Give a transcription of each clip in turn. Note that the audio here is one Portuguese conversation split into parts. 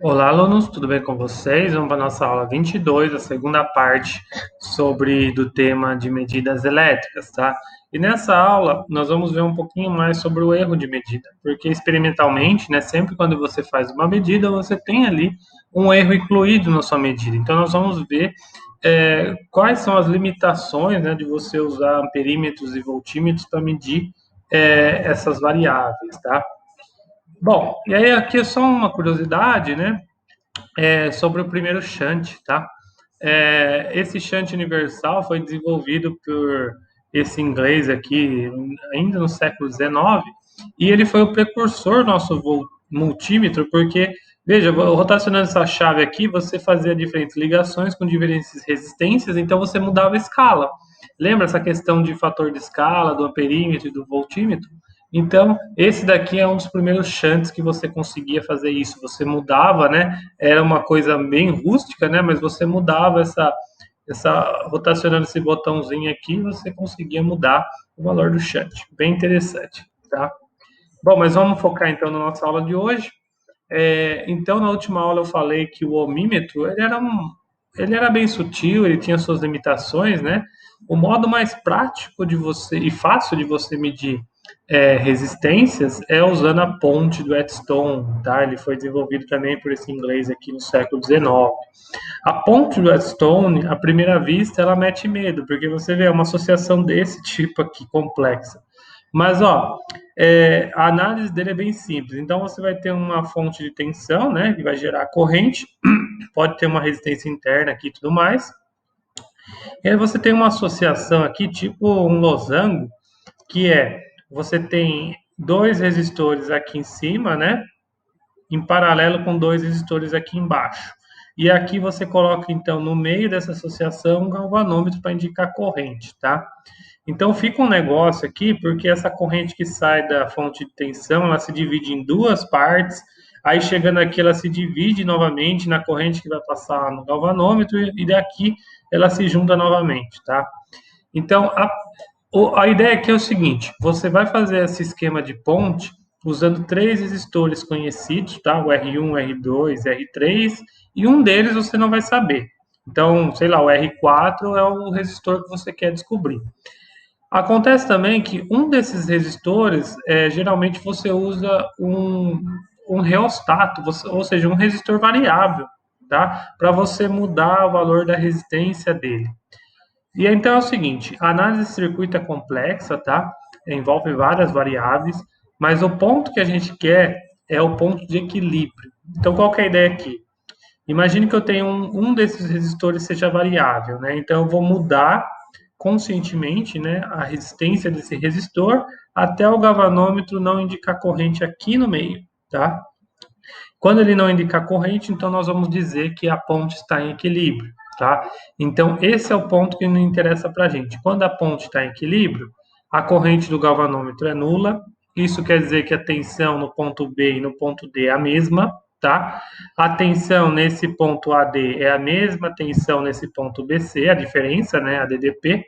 Olá, alunos, tudo bem com vocês? Vamos para a nossa aula 22, a segunda parte do tema de medidas elétricas, tá? E nessa aula nós vamos ver um pouquinho mais sobre o erro de medida, porque experimentalmente, né, sempre quando você faz uma medida, você tem ali um erro incluído na sua medida. Então nós vamos ver quais são as limitações, né, de você usar amperímetros e voltímetros para medir essas variáveis, tá? Bom, e aí aqui é só uma curiosidade, né? Sobre o primeiro shunt, tá? Esse shunt universal foi desenvolvido por esse inglês aqui ainda no século XIX e ele foi o precursor do nosso multímetro, porque, veja, rotacionando essa chave aqui, você fazia diferentes ligações com diferentes resistências, então você mudava a escala. Lembra essa questão de fator de escala, do amperímetro e do voltímetro? Então, esse daqui é um dos primeiros shunts que você conseguia fazer isso. Você mudava, né? Era uma coisa bem rústica, né? Mas você mudava rotacionando esse botãozinho aqui, você conseguia mudar o valor do shunt. Bem interessante, tá? Bom, mas vamos focar então na nossa aula de hoje. Então, na última aula eu falei que o ohmímetro ele era bem sutil, ele tinha suas limitações, né? O modo mais prático de você e fácil de você medir resistências é usando a ponte do Whetstone, tá? Ele foi desenvolvido também por esse inglês aqui no século XIX. A ponte do Whetstone, à primeira vista, ela mete medo, porque você vê é uma associação desse tipo aqui complexa. Mas, ó, a análise dele é bem simples. Então, você vai ter uma fonte de tensão, né, que vai gerar corrente, pode ter uma resistência interna aqui e tudo mais. E aí você tem uma associação aqui, tipo um losango, que você tem dois resistores aqui em cima, né, em paralelo com dois resistores aqui embaixo. E aqui você coloca, então, no meio dessa associação, um galvanômetro para indicar corrente, tá? Então fica um negócio aqui, porque essa corrente que sai da fonte de tensão, ela se divide em duas partes, aí chegando aqui ela se divide novamente na corrente que vai passar no galvanômetro e daqui ela se junta novamente, tá? Então a ideia aqui é o seguinte, você vai fazer esse esquema de ponte usando três resistores conhecidos, tá? O R1, R2, R3, e um deles você não vai saber. Então, sei lá, o R4 é o resistor que você quer descobrir. Acontece também que um desses resistores, geralmente você usa um reostato, ou seja, um resistor variável, tá? Para você mudar o valor da resistência dele. E então é o seguinte, a análise de circuito é complexa, tá? Envolve várias variáveis, mas o ponto que a gente quer é o ponto de equilíbrio. Então, qual que é a ideia aqui? Imagine que eu tenho um desses resistores seja variável, né? Então eu vou mudar conscientemente, né, a resistência desse resistor até o galvanômetro não indicar corrente aqui no meio, tá? Quando ele não indicar corrente, então nós vamos dizer que a ponte está em equilíbrio, tá? Então esse é o ponto que não interessa para a gente. Quando a ponte está em equilíbrio, a corrente do galvanômetro é nula. Isso quer dizer que a tensão no ponto B e no ponto D é a mesma, tá? A tensão nesse ponto AD é a mesma tensão nesse ponto BC, a diferença, né, a DDP,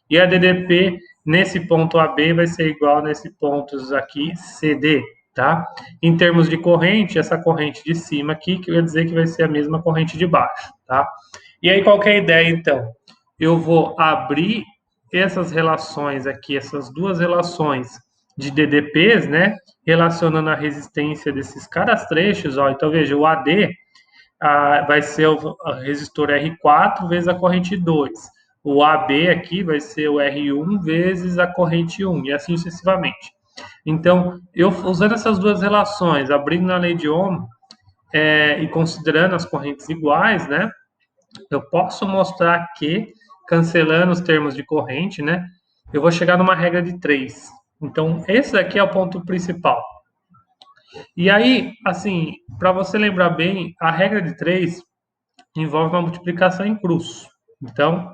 e a DDP nesse ponto AB vai ser igual nesse pontos aqui CD, tá? Em termos de corrente, essa corrente de cima aqui, que eu ia dizer que vai ser a mesma corrente de baixo, tá? E aí, qual que é a ideia, então? Eu vou abrir essas relações aqui, essas duas relações de DDPs, né? Relacionando a resistência desses caras trechos, ó. Então, veja, o AD vai ser o resistor R4 vezes a corrente 2. O AB aqui vai ser o R1 vezes a corrente 1, e assim sucessivamente. Então, eu usando essas duas relações, abrindo na lei de Ohm e considerando as correntes iguais, né, eu posso mostrar que, cancelando os termos de corrente, né, eu vou chegar numa regra de 3. Então, esse daqui é o ponto principal. E aí, assim, para você lembrar bem, a regra de 3 envolve uma multiplicação em cruz. Então,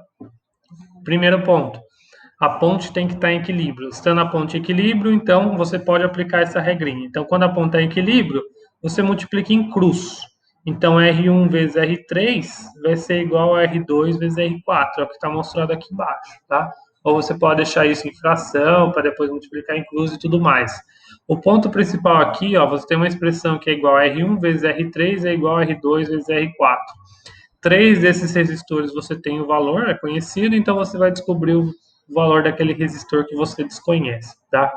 primeiro ponto, a ponte tem que estar em equilíbrio. Estando a ponte em equilíbrio, então você pode aplicar essa regrinha. Então, quando a ponte está em equilíbrio, você multiplica em cruz. Então, R1 vezes R3 vai ser igual a R2 vezes R4, é o que está mostrado aqui embaixo, tá? Ou você pode deixar isso em fração, para depois multiplicar em cruz e tudo mais. O ponto principal aqui, ó, você tem uma expressão que é igual a R1 vezes R3 é igual a R2 vezes R4. Três desses resistores você tem o valor, é conhecido, então você vai descobrir o valor daquele resistor que você desconhece, tá?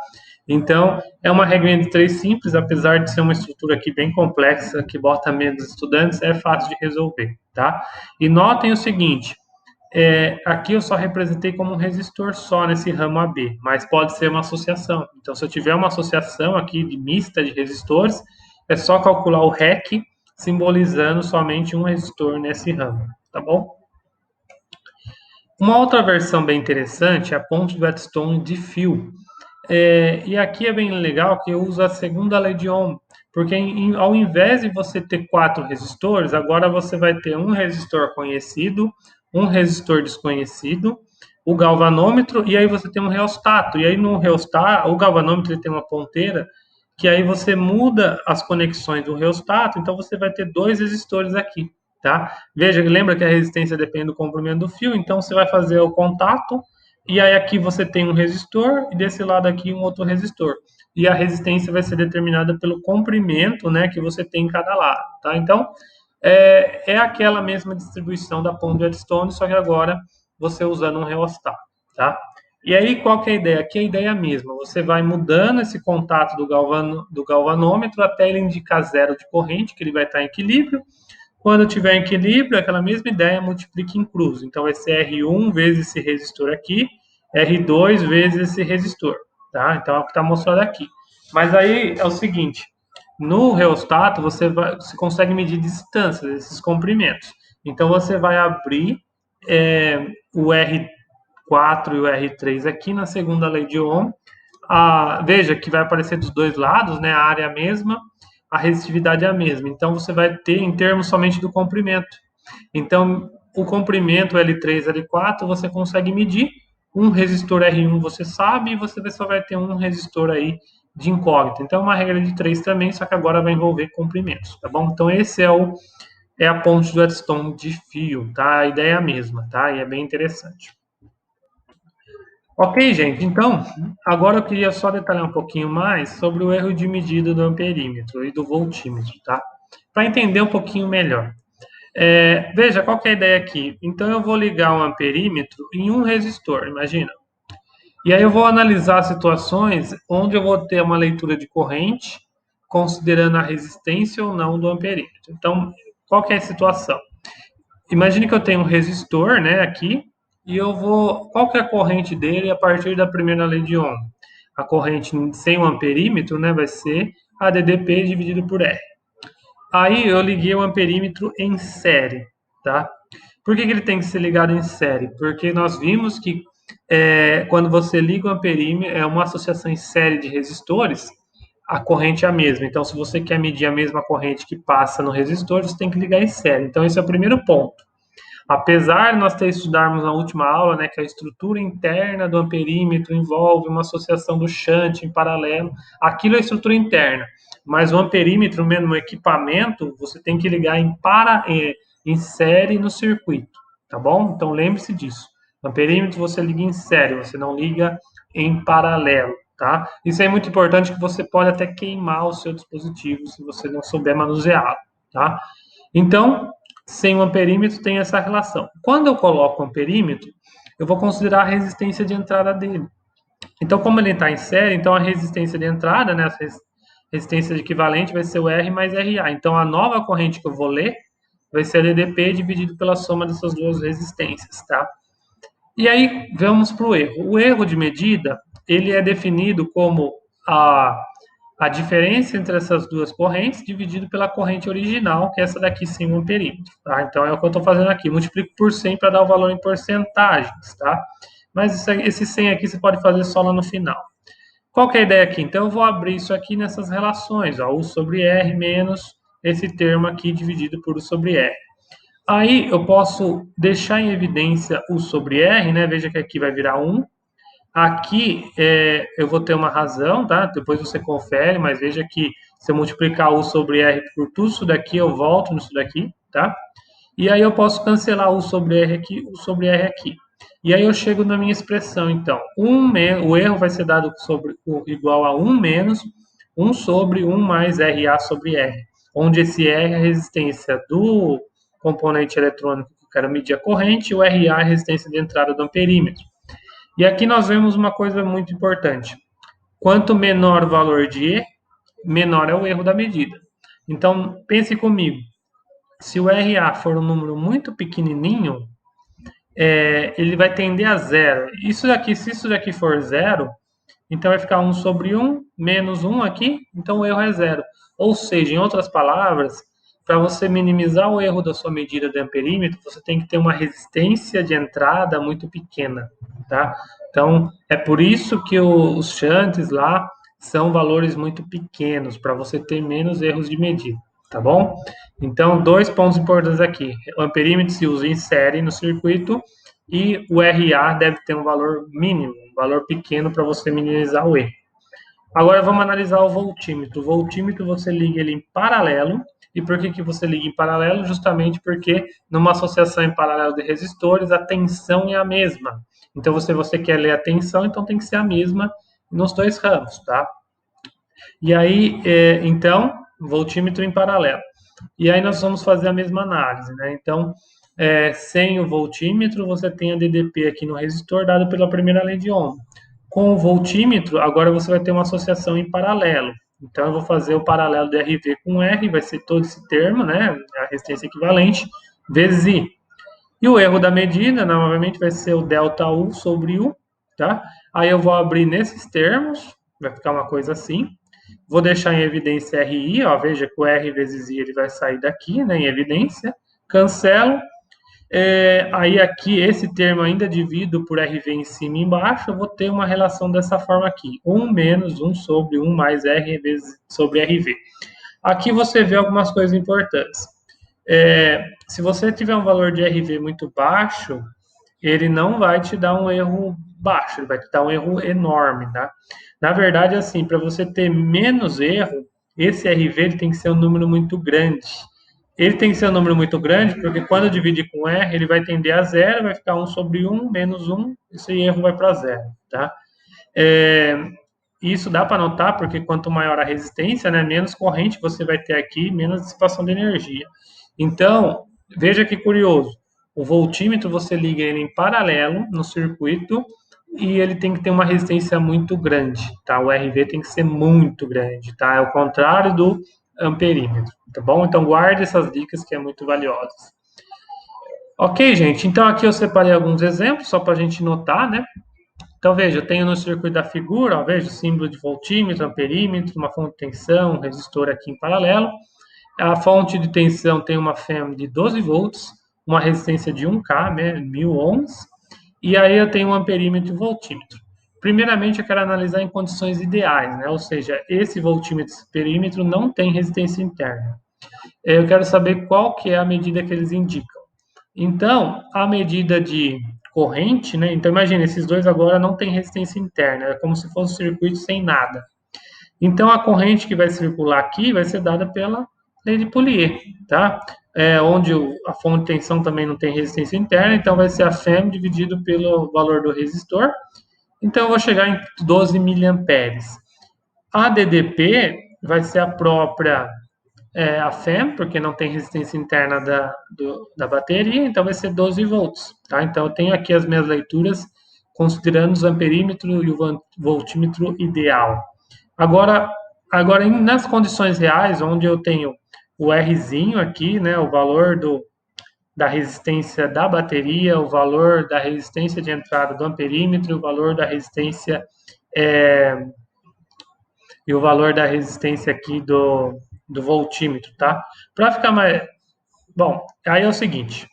Então, é uma regrinha de três simples, apesar de ser uma estrutura aqui bem complexa, que bota menos estudantes, é fácil de resolver, tá? E notem o seguinte, aqui eu só representei como um resistor só nesse ramo AB, mas pode ser uma associação. Então, se eu tiver uma associação aqui de mista de resistores, é só calcular o REC simbolizando somente um resistor nesse ramo, tá bom? Uma outra versão bem interessante é a ponte do Whetstone de fio. E aqui é bem legal que eu uso a segunda lei de Ohm, porque ao invés de você ter quatro resistores, agora você vai ter um resistor conhecido, um resistor desconhecido, o galvanômetro e aí você tem um reostato. E aí no reostato, o galvanômetro ele tem uma ponteira que aí você muda as conexões do reostato, então você vai ter dois resistores aqui, tá? Veja, lembra que a resistência depende do comprimento do fio, então você vai fazer o contato e aí aqui você tem um resistor e desse lado aqui um outro resistor. E a resistência vai ser determinada pelo comprimento, né, que você tem em cada lado, tá? Então, é aquela mesma distribuição da ponte de Whetstone, só que agora você usando um reostato, tá? E aí, qual que é a ideia? Aqui a ideia é a mesma. Você vai mudando esse contato do galvanômetro até ele indicar zero de corrente, que ele vai estar em equilíbrio. Quando tiver em equilíbrio, aquela mesma ideia multiplica em cruz. Então, vai ser R1 vezes esse resistor aqui, R2 vezes esse resistor, tá? Então, é o que está mostrado aqui. Mas aí é o seguinte, no reostato, você consegue medir distâncias, esses comprimentos. Então, você vai abrir o R4 e o R3 aqui na segunda lei de Ohm. Veja que vai aparecer dos dois lados, né? A área é a mesma, a resistividade é a mesma. Então, você vai ter em termos somente do comprimento. Então, o comprimento L3, L4, você consegue medir. Um resistor R1 você sabe, e você só vai ter um resistor aí de incógnito. Então, é uma regra de três também, só que agora vai envolver comprimentos, tá bom? Então, esse é a ponte do Whetstone de fio, tá? A ideia é a mesma, tá? E é bem interessante. Ok, gente, então, agora eu queria só detalhar um pouquinho mais sobre o erro de medida do amperímetro e do voltímetro, tá? Para entender um pouquinho melhor. Veja, qual que é a ideia aqui? Então, eu vou ligar um amperímetro em um resistor, imagina. E aí eu vou analisar situações onde eu vou ter uma leitura de corrente, considerando a resistência ou não do amperímetro. Então, qual que é a situação? Imagine que eu tenho um resistor, né, aqui, e eu vou. Qual que é a corrente dele a partir da primeira lei de Ohm? A corrente sem o amperímetro, né, vai ser a DDP dividido por R. Aí eu liguei o amperímetro em série, tá? Por que ele tem que ser ligado em série? Porque nós vimos que quando você liga o amperímetro, é uma associação em série de resistores, a corrente é a mesma. Então, se você quer medir a mesma corrente que passa no resistor, você tem que ligar em série. Então, esse é o primeiro ponto. Apesar de nós estudarmos na última aula, né, que a estrutura interna do amperímetro envolve uma associação do shunt em paralelo, aquilo é a estrutura interna, mas o amperímetro, mesmo no equipamento, você tem que ligar em série no circuito, tá bom? Então lembre-se disso. O amperímetro você liga em série, você não liga em paralelo, tá? Isso é muito importante que você pode até queimar o seu dispositivo se você não souber manuseá-lo, tá? Então, sem o amperímetro tem essa relação. Quando eu coloco o amperímetro, eu vou considerar a resistência de entrada dele. Então, como ele está em série, então a resistência de entrada, né, a resistência de equivalente vai ser o R mais RA. Então, a nova corrente que eu vou ler vai ser a DDP dividido pela soma dessas duas resistências, tá? E aí, vamos para o erro. O erro de medida, ele é definido como a diferença entre essas duas correntes dividido pela corrente original, que é essa daqui sem o amperímetro, tá? Então é o que eu estou fazendo aqui, multiplico por 100 para dar o valor em porcentagens, tá? Mas esse 100 aqui você pode fazer só lá no final. Qual que é a ideia aqui? Então eu vou abrir isso aqui nessas relações, ó, U sobre R menos esse termo aqui dividido por U sobre R. Aí eu posso deixar em evidência U sobre R, né? Veja que aqui vai virar 1, aqui eu vou ter uma razão, tá? Depois você confere, mas veja que se eu multiplicar U sobre R por tudo isso daqui, eu volto nisso daqui, tá? E aí eu posso cancelar U sobre R aqui, U sobre R aqui. E aí eu chego na minha expressão, então. O erro vai ser dado igual a 1 menos 1 sobre 1 mais RA sobre R, onde esse R é a resistência do componente eletrônico que eu quero medir a corrente, e o RA é a resistência de entrada do amperímetro. E aqui nós vemos uma coisa muito importante. Quanto menor o valor de E, menor é o erro da medida. Então, pense comigo. Se o RA for um número muito pequenininho, ele vai tender a zero. Isso daqui, se isso daqui for zero, então vai ficar 1 sobre 1, menos 1 aqui, então o erro é zero. Ou seja, em outras palavras, para você minimizar o erro da sua medida de amperímetro, você tem que ter uma resistência de entrada muito pequena, tá? Então, é por isso que os shunts lá são valores muito pequenos, para você ter menos erros de medida, tá bom? Então, dois pontos importantes aqui. O amperímetro se usa em série no circuito e o RA deve ter um valor mínimo, um valor pequeno para você minimizar o erro. Agora vamos analisar o voltímetro. O voltímetro você liga ele em paralelo. E por que você liga em paralelo? Justamente porque numa associação em paralelo de resistores, a tensão é a mesma. Então, se você quer ler a tensão, então tem que ser a mesma nos dois ramos, tá? E aí, então, voltímetro em paralelo. E aí nós vamos fazer a mesma análise, né? Então, sem o voltímetro, você tem a DDP aqui no resistor, dado pela primeira lei de Ohm. Com o voltímetro, agora você vai ter uma associação em paralelo. Então, eu vou fazer o paralelo de RV com R, vai ser todo esse termo, né? A resistência equivalente, vezes I. E o erro da medida, novamente, vai ser o delta U sobre U, tá? Aí eu vou abrir nesses termos, vai ficar uma coisa assim. Vou deixar em evidência RI, ó, veja que o R vezes I ele vai sair daqui, né, em evidência. Cancelo. Aí aqui, esse termo ainda divido por RV em cima e embaixo, eu vou ter uma relação dessa forma aqui. 1 menos 1 sobre 1 mais R vezes sobre RV. Aqui você vê algumas coisas importantes. Se você tiver um valor de RV muito baixo, ele não vai te dar um erro baixo, ele vai te dar um erro enorme, tá? Na verdade, assim, para você ter menos erro, esse RV ele tem que ser um número muito grande. Ele tem que ser um número muito grande, porque quando eu dividir com R, ele vai tender a zero, vai ficar 1 sobre 1, menos 1, esse erro vai para zero, tá? Isso dá para notar, porque quanto maior a resistência, né, menos corrente você vai ter aqui, menos dissipação de energia. Então, veja que curioso, o voltímetro você liga ele em paralelo no circuito e ele tem que ter uma resistência muito grande, tá? O RV tem que ser muito grande, tá? É o contrário do amperímetro, tá bom? Então guarde essas dicas que é muito valiosas. Ok, gente, então aqui eu separei alguns exemplos só para a gente notar, né? Então veja, eu tenho no circuito da figura, ó, veja o símbolo de voltímetro, amperímetro, uma fonte de tensão, um resistor aqui em paralelo. A fonte de tensão tem uma FEM de 12 volts, uma resistência de 1K, né, 1000 ohms, e aí eu tenho um amperímetro e voltímetro. Primeiramente, eu quero analisar em condições ideais, né, ou seja, esse voltímetro e perímetro não tem resistência interna. Eu quero saber qual que é a medida que eles indicam. Então, a medida de corrente, né, então imagina, esses dois agora não têm resistência interna, é como se fosse um circuito sem nada. Então, a corrente que vai circular aqui vai ser dada pela lei de Poulier, tá? Onde a fonte de tensão também não tem resistência interna, então vai ser a FEM dividido pelo valor do resistor. Então, eu vou chegar em 12 miliamperes. A DDP vai ser a própria a FEM, porque não tem resistência interna da bateria, então vai ser 12 volts, tá? Então, eu tenho aqui as minhas leituras considerando os amperímetro e o voltímetro ideal. Agora nas condições reais, onde eu tenho o Rzinho aqui, né, o valor da resistência da bateria, o valor da resistência de entrada do amperímetro, o valor da resistência e o valor da resistência aqui do voltímetro, tá? Para ficar mais... Bom, aí é o seguinte,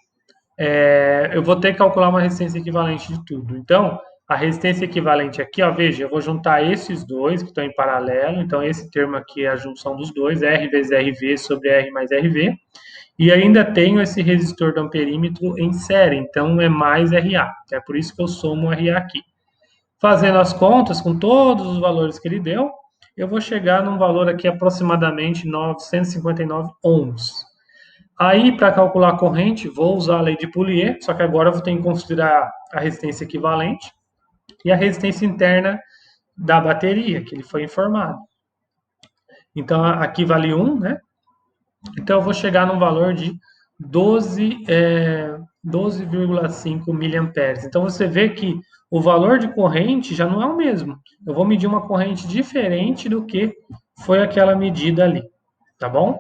eu vou ter que calcular uma resistência equivalente de tudo. Então, a resistência equivalente aqui, ó, veja, eu vou juntar esses dois que estão em paralelo. Então, esse termo aqui é a junção dos dois, R vezes RV sobre R mais RV. E ainda tenho esse resistor do amperímetro em série, então é mais RA. É por isso que eu somo RA aqui. Fazendo as contas com todos os valores que ele deu, eu vou chegar num valor aqui aproximadamente 959 ohms. Aí, para calcular a corrente, vou usar a lei de Poulier, só que agora eu vou ter que considerar a resistência equivalente e a resistência interna da bateria, que ele foi informado. Então, aqui vale 1, né? Então, eu vou chegar num valor de 12,5 miliamperes. Então, você vê que o valor de corrente já não é o mesmo. Eu vou medir uma corrente diferente do que foi aquela medida ali, tá bom?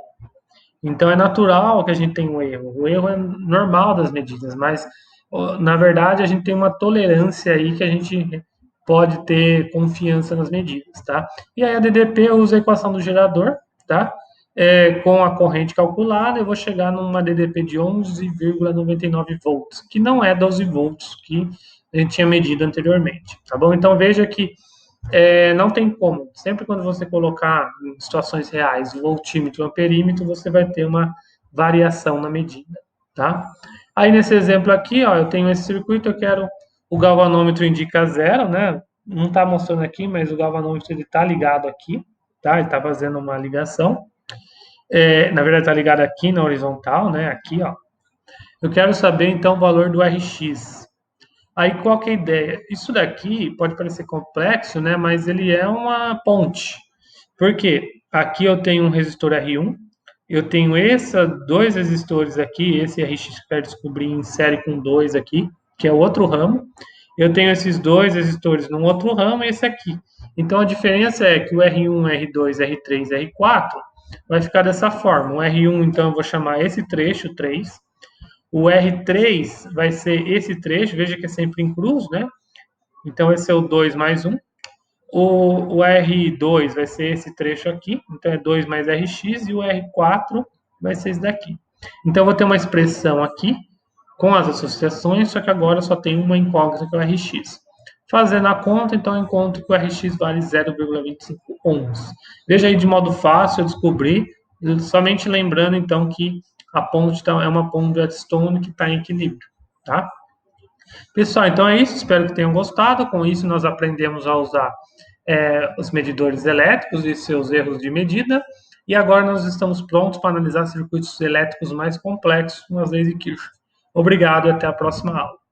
Então, é natural que a gente tenha um erro. O erro é normal das medidas, mas, na verdade, a gente tem uma tolerância aí que a gente pode ter confiança nas medidas, tá? E aí, a DDP, eu uso a equação do gerador, tá? Com a corrente calculada, eu vou chegar numa DDP de 11,99 volts, que não é 12 volts que a gente tinha medido anteriormente, tá bom? Então, veja que não tem como. Sempre quando você colocar em situações reais o voltímetro e o amperímetro, você vai ter uma variação na medida, tá? Aí nesse exemplo aqui, ó, eu tenho esse circuito, eu quero o galvanômetro indica zero, né? Não está mostrando aqui, mas o galvanômetro ele está ligado aqui, tá? Ele está fazendo uma ligação. Na verdade, está ligado aqui na horizontal, né? Aqui, ó. Eu quero saber então o valor do RX. Aí qual que é a ideia? Isso daqui pode parecer complexo, né? Mas ele é uma ponte. Por quê? Aqui eu tenho um resistor R1, eu tenho esses dois resistores aqui, esse RX que eu quero descobrir em série com dois aqui, que é o outro ramo. Eu tenho esses dois resistores num outro ramo e esse aqui. Então a diferença é que o R1, R2, R3, R4 vai ficar dessa forma. O R1, então, eu vou chamar esse trecho 3. O R3 vai ser esse trecho, veja que é sempre em cruz, né? Então, esse é o 2 mais 1. O R2 vai ser esse trecho aqui, então é 2 mais RX, e o R4 vai ser esse daqui. Então, eu vou ter uma expressão aqui com as associações, só que agora só tem uma incógnita que é o RX. Fazendo a conta, então eu encontro que o RX vale 0,25 ohms. Veja aí de modo fácil eu descobrir, somente lembrando então que a ponte é uma ponte de Redstone que está em equilíbrio, tá? Pessoal, então é isso, espero que tenham gostado. Com isso, nós aprendemos a usar os medidores elétricos e seus erros de medida. E agora nós estamos prontos para analisar circuitos elétricos mais complexos com as leis de Kirchhoff. Obrigado e até a próxima aula.